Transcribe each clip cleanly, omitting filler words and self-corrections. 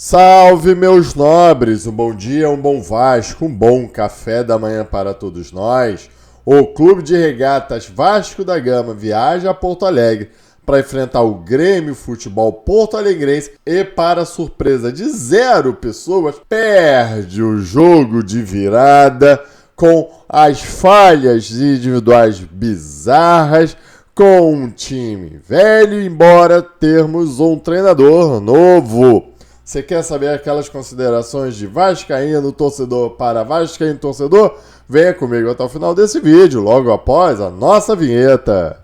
Salve, meus nobres! Um bom dia, um bom Vasco, um bom café da manhã para todos nós. O Clube de Regatas Vasco da Gama viaja a Porto Alegre para enfrentar o Grêmio Futebol Porto Alegrense e, para surpresa de 0 pessoas, perde o jogo de virada com as falhas individuais bizarras, com um time velho, embora termos um treinador novo. Você quer saber aquelas considerações de vascaíno torcedor para vascaíno torcedor? Venha comigo até o final desse vídeo, logo após a nossa vinheta.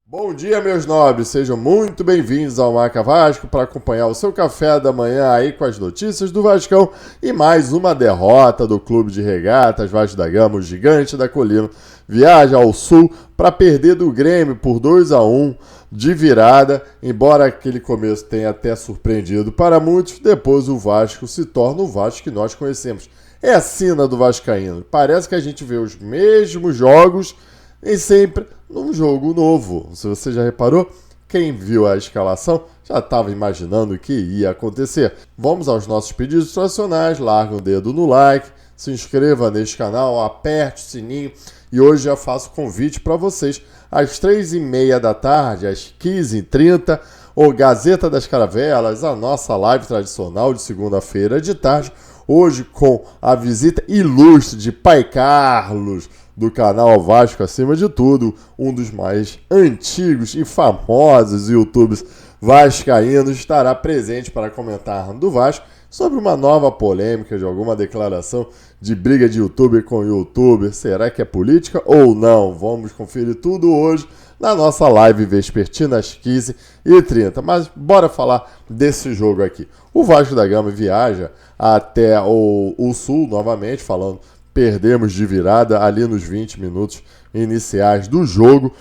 Bom dia, meus nobres, sejam muito bem-vindos ao Marca Vasco para acompanhar o seu café da manhã aí com as notícias do Vascão e mais uma derrota do Clube de Regatas Vasco da Gama, o gigante da colina, viaja ao sul para perder do Grêmio por 2-1 de virada, embora aquele começo tenha até surpreendido para muitos, depois o Vasco se torna o Vasco que nós conhecemos. É a sina do vascaíno, parece que a gente vê os mesmos jogos e sempre num jogo novo. Se você já reparou, quem viu a escalação já estava imaginando o que ia acontecer. Vamos aos nossos pedidos tradicionais, larga o dedo no like, se inscreva neste canal, aperte o sininho e hoje já faço convite para vocês às 3h30 da tarde, às 15h30, o Gazeta das Caravelas, a nossa live tradicional de segunda-feira de tarde, hoje com a visita ilustre de Pai Carlos, do canal Vasco Acima de Tudo, um dos mais antigos e famosos youtubers vascaínos, estará presente para comentar do Vasco sobre uma nova polêmica de alguma declaração de briga de youtuber com youtuber. Será que é política ou não? Vamos conferir tudo hoje na nossa live vespertina às 15h30. Mas bora falar desse jogo aqui. O Vasco da Gama viaja até o sul novamente, falando perdemos de virada ali nos 20 minutos iniciais do jogo.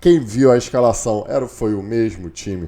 Quem viu a escalação foi o mesmo time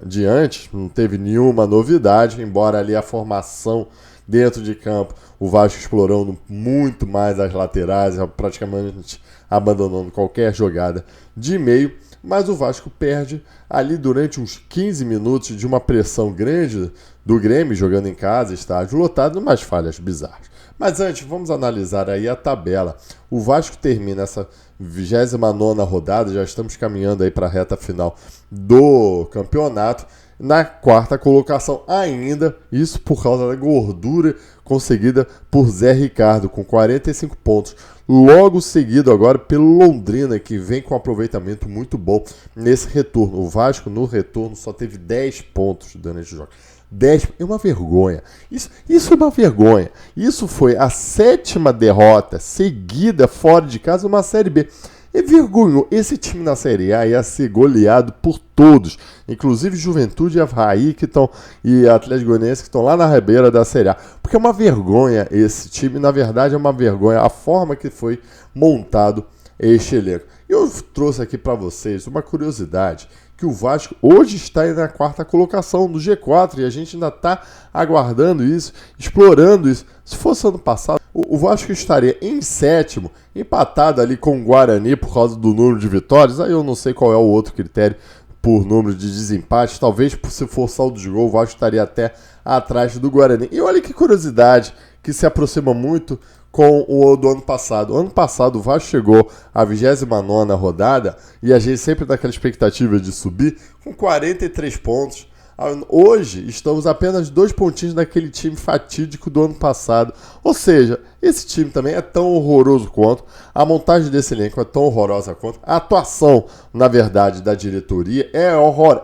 de antes, não teve nenhuma novidade, embora ali a formação dentro de campo, o Vasco explorando muito mais as laterais, praticamente abandonando qualquer jogada de meio, mas o Vasco perde ali durante uns 15 minutos de uma pressão grande do Grêmio, jogando em casa, estádio lotado, umas falhas bizarras. Mas antes, vamos analisar aí a tabela. O Vasco termina essa 29ª rodada, já estamos caminhando aí para a reta final do campeonato, na 4ª colocação ainda, isso por causa da gordura conseguida por Zé Ricardo, com 45 pontos. Logo seguido agora pelo Londrina, que vem com um aproveitamento muito bom nesse retorno. O Vasco no retorno só teve 10 pontos durante o jogo. 10 é uma vergonha. Isso é uma vergonha. Isso foi a 7ª derrota seguida fora de casa numa Série B. É vergonhoso. Esse time na Série A ia ser goleado por todos, inclusive Juventude e Avaí e Atlético Goianiense que estão lá na rabeira da Série A. Porque é uma vergonha esse time, na verdade é uma vergonha a forma que foi montado este elenco. Eu trouxe aqui para vocês uma curiosidade, que o Vasco hoje está na 4ª colocação do G4 e a gente ainda está aguardando isso, explorando isso. Se fosse ano passado, o Vasco estaria em 7º, empatado ali com o Guarani por causa do número de vitórias. Aí eu não sei qual é o outro critério por número de desempate. Talvez se for saldo de gol, o Vasco estaria até atrás do Guarani. E olha que curiosidade, que se aproxima muito com o do ano passado. Ano passado o Vasco chegou à 29ª rodada e a gente sempre naquela expectativa de subir com 43 pontos. Hoje estamos apenas 2 pontinhos daquele time fatídico do ano passado. Ou seja, esse time também é tão horroroso quanto, a montagem desse elenco é tão horrorosa quanto, a atuação, na verdade, da diretoria é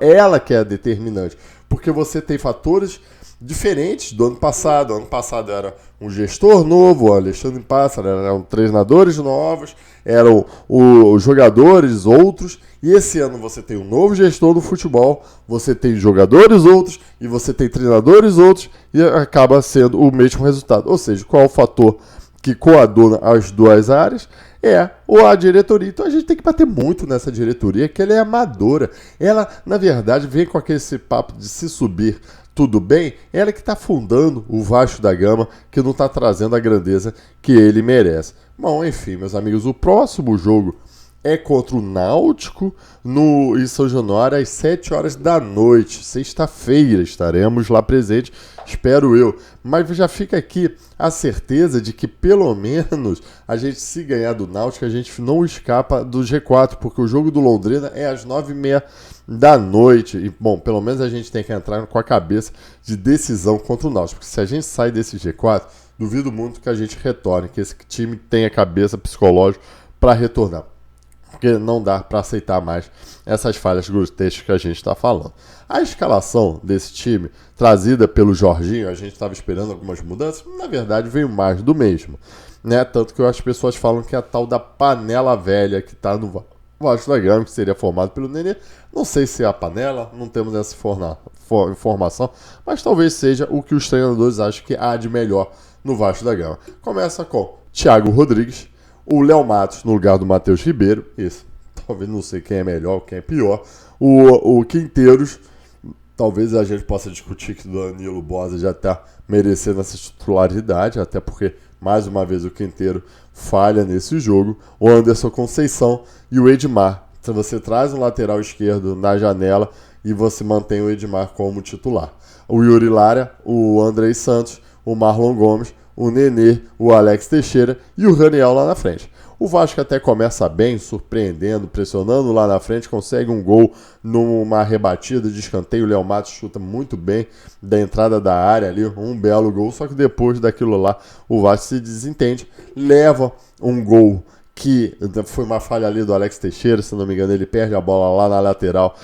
ela que é determinante. Porque você tem fatores diferentes do ano passado. O ano passado era um gestor novo, o Alexandre Pássaro, eram treinadores novos, eram os jogadores outros, e esse ano você tem um novo gestor do futebol, você tem jogadores outros, e você tem treinadores outros, e acaba sendo o mesmo resultado. Ou seja, qual é o fator que coaduna as duas áreas? Ou a diretoria. Então a gente tem que bater muito nessa diretoria, que ela é amadora. Ela, na verdade, vem com aquele papo de se subir tudo bem, ela que está afundando o Vasco da Gama, que não está trazendo a grandeza que ele merece. Bom, enfim, meus amigos, o próximo jogo é contra o Náutico em São Januário às 7 horas da noite. Sexta-feira estaremos lá presentes, espero eu. Mas já fica aqui a certeza de que pelo menos a gente, se ganhar do Náutico, a gente não escapa do G4, porque o jogo do Londrina é às 9h30 da noite. E, bom, pelo menos a gente tem que entrar com a cabeça de decisão contra o Náutico. Porque se a gente sai desse G4, duvido muito que a gente retorne, que esse time tenha cabeça psicológica para retornar. Porque não dá para aceitar mais essas falhas grotescas que a gente está falando. A escalação desse time, trazida pelo Jorginho, a gente estava esperando algumas mudanças, na verdade veio mais do mesmo. Né? Tanto que as pessoas falam que é a tal da panela velha que está no Vasco da Gama, que seria formado pelo Nenê. Não sei se é a panela, não temos essa informação, mas talvez seja o que os treinadores acham que há de melhor no Vasco da Gama. Começa com Thiago Rodrigues, o Léo Matos no lugar do Matheus Ribeiro, esse, talvez não sei quem é melhor, quem é pior, o Quinteiros, talvez a gente possa discutir que o Danilo Bosa já está merecendo essa titularidade, até porque, mais uma vez, o Quinteiro falha nesse jogo, o Anderson Conceição e o Edmar. Então você traz um lateral esquerdo na janela e você mantém o Edmar como titular. O Yuri Lara, o Andrei Santos, o Marlon Gomes, o Nenê, o Alex Teixeira e o Raniel lá na frente. O Vasco até começa bem, surpreendendo, pressionando lá na frente, consegue um gol numa rebatida de escanteio. O Léo Matos chuta muito bem da entrada da área ali, um belo gol, só que depois daquilo lá o Vasco se desentende, leva um gol que foi uma falha ali do Alex Teixeira, se não me engano, ele perde a bola lá na lateral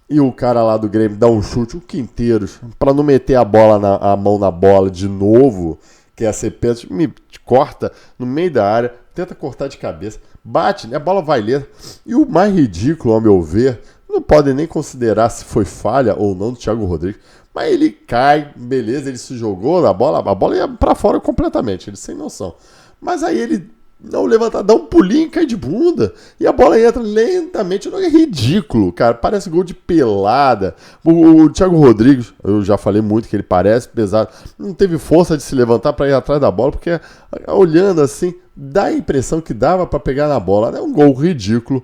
e o cara lá do Grêmio dá um chute, o Quinteiros, para não meter a mão na bola de novo, que é a CP, me corta no meio da área, tenta cortar de cabeça, bate, né? A bola vai ler. E o mais ridículo, ao meu ver, não podem nem considerar se foi falha ou não do Thiago Rodrigues, mas ele cai, beleza, ele se jogou na bola, a bola ia pra fora completamente, ele sem noção. Mas aí ele não levanta, dá um pulinho e cai de bunda. E a bola entra lentamente. É ridículo, cara. Parece gol de pelada. O Thiago Rodrigues, eu já falei muito que ele parece pesado. Não teve força de se levantar para ir atrás da bola, porque olhando assim, dá a impressão que dava para pegar na bola. É um gol ridículo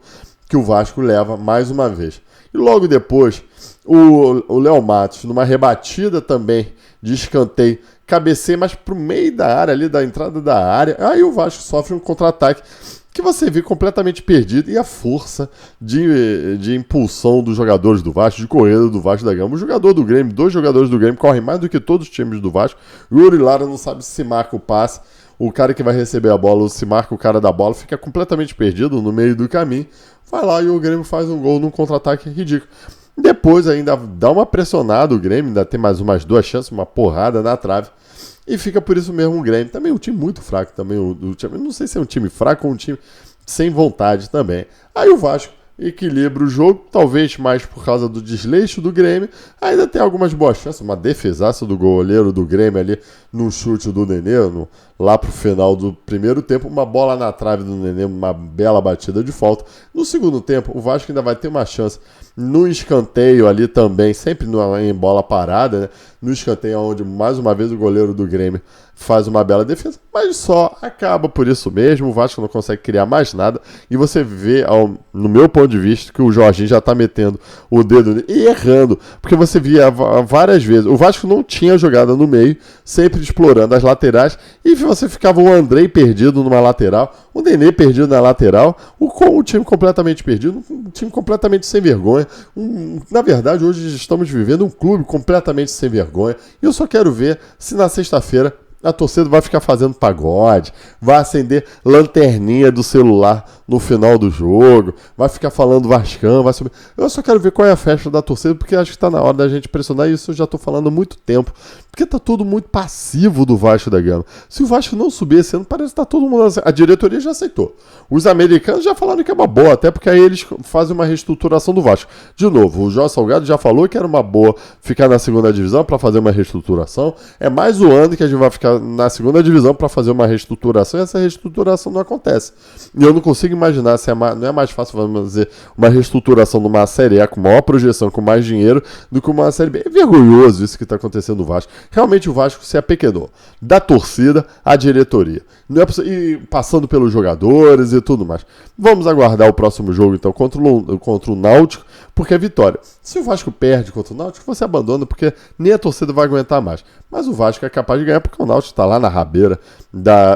que o Vasco leva mais uma vez. E logo depois, o Léo Matos, numa rebatida também de escanteio, cabeceia mais pro meio da área, ali da entrada da área. Aí o Vasco sofre um contra-ataque que você vê completamente perdido. E a força de impulsão dos jogadores do Vasco, de corrida do Vasco da Gama. O jogador do Grêmio, 2 jogadores do Grêmio correm mais do que todos os times do Vasco. O Yuri Lara não sabe se marca o passe. O cara que vai receber a bola, ou se marca o cara da bola, fica completamente perdido no meio do caminho. Vai lá e o Grêmio faz um gol num contra-ataque ridículo. Depois ainda dá uma pressionada o Grêmio, ainda tem mais umas 2 chances, uma porrada na trave. E fica por isso mesmo o Grêmio. Também um time muito fraco também. O time, não sei se é um time fraco ou um time sem vontade também. Aí o Vasco equilibra o jogo, talvez mais por causa do desleixo do Grêmio. Ainda tem algumas boas chances, uma defesaça do goleiro do Grêmio ali no chute do Nenê, lá pro final do primeiro tempo, uma bola na trave do Nenê, uma bela batida de falta. No segundo tempo, o Vasco ainda vai ter uma chance no escanteio ali também, sempre em bola parada, né? No escanteio onde mais uma vez o goleiro do Grêmio faz uma bela defesa, mas só acaba por isso mesmo. O Vasco não consegue criar mais nada e você vê, no meu ponto de vista, que o Jorginho já tá metendo o dedo e errando, porque você via várias vezes, o Vasco não tinha jogada no meio, sempre explorando as laterais, e você ficava o Andrei perdido numa lateral, o Nenê perdido na lateral, o time completamente perdido, um time completamente sem vergonha. Na verdade, hoje estamos vivendo um clube completamente sem vergonha, e eu só quero ver se na sexta-feira a torcida vai ficar fazendo pagode, vai acender lanterninha do celular no final do jogo, vai ficar falando Vascão, vai subir. Eu só quero ver qual é a festa da torcida, porque acho que está na hora da gente pressionar, e isso eu já estou falando há muito tempo, porque está tudo muito passivo do Vasco da Gama. Se o Vasco não subir esse ano, parece que está todo mundo... A diretoria já aceitou. Os americanos já falaram que é uma boa, até porque aí eles fazem uma reestruturação do Vasco. De novo, o Jorge Salgado já falou que era uma boa ficar na segunda divisão para fazer uma reestruturação. É mais um ano que a gente vai ficar ficar na segunda divisão para fazer uma reestruturação, e essa reestruturação não acontece. E eu não consigo imaginar se não é mais fácil, vamos dizer, uma reestruturação numa Série A com maior projeção, com mais dinheiro, do que uma Série B. É vergonhoso isso que está acontecendo no Vasco. Realmente o Vasco se apequenou. Da torcida à diretoria. Não é e passando pelos jogadores e tudo mais. Vamos aguardar o próximo jogo, então, contra o Náutico, porque é vitória. Se o Vasco perde contra o Náutico, você abandona, porque nem a torcida vai aguentar mais. Mas o Vasco é capaz de ganhar, porque o Náutico está lá na rabeira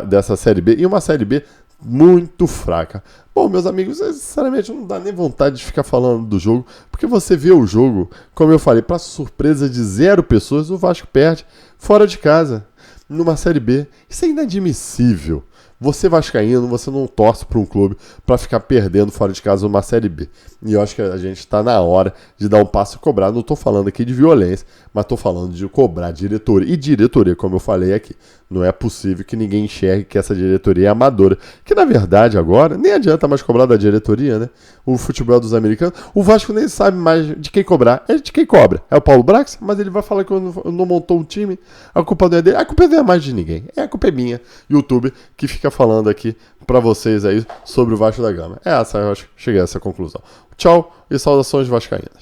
dessa Série B, e uma Série B muito fraca. Bom, meus amigos, sinceramente não dá nem vontade de ficar falando do jogo, porque você vê o jogo, como eu falei, para surpresa de 0 pessoas, o Vasco perde fora de casa, numa Série B. Isso é inadmissível. Você vascaíno, você não torce para um clube para ficar perdendo fora de casa uma Série B. E eu acho que a gente está na hora de dar um passo e cobrar. Não estou falando aqui de violência, mas estou falando de cobrar diretoria. E diretoria, como eu falei aqui. Não é possível que ninguém enxergue que essa diretoria é amadora. Que, na verdade, agora, nem adianta mais cobrar da diretoria, né? O futebol dos americanos. O Vasco nem sabe mais de quem cobrar. É de quem cobra. É o Paulo Brax, mas ele vai falar que não montou um time. A culpa não é dele. A culpa não é mais de ninguém. A culpa é minha, YouTube, que fica falando aqui pra vocês aí sobre o Vasco da Gama. Eu acho que cheguei a essa conclusão. Tchau e saudações vascaínas.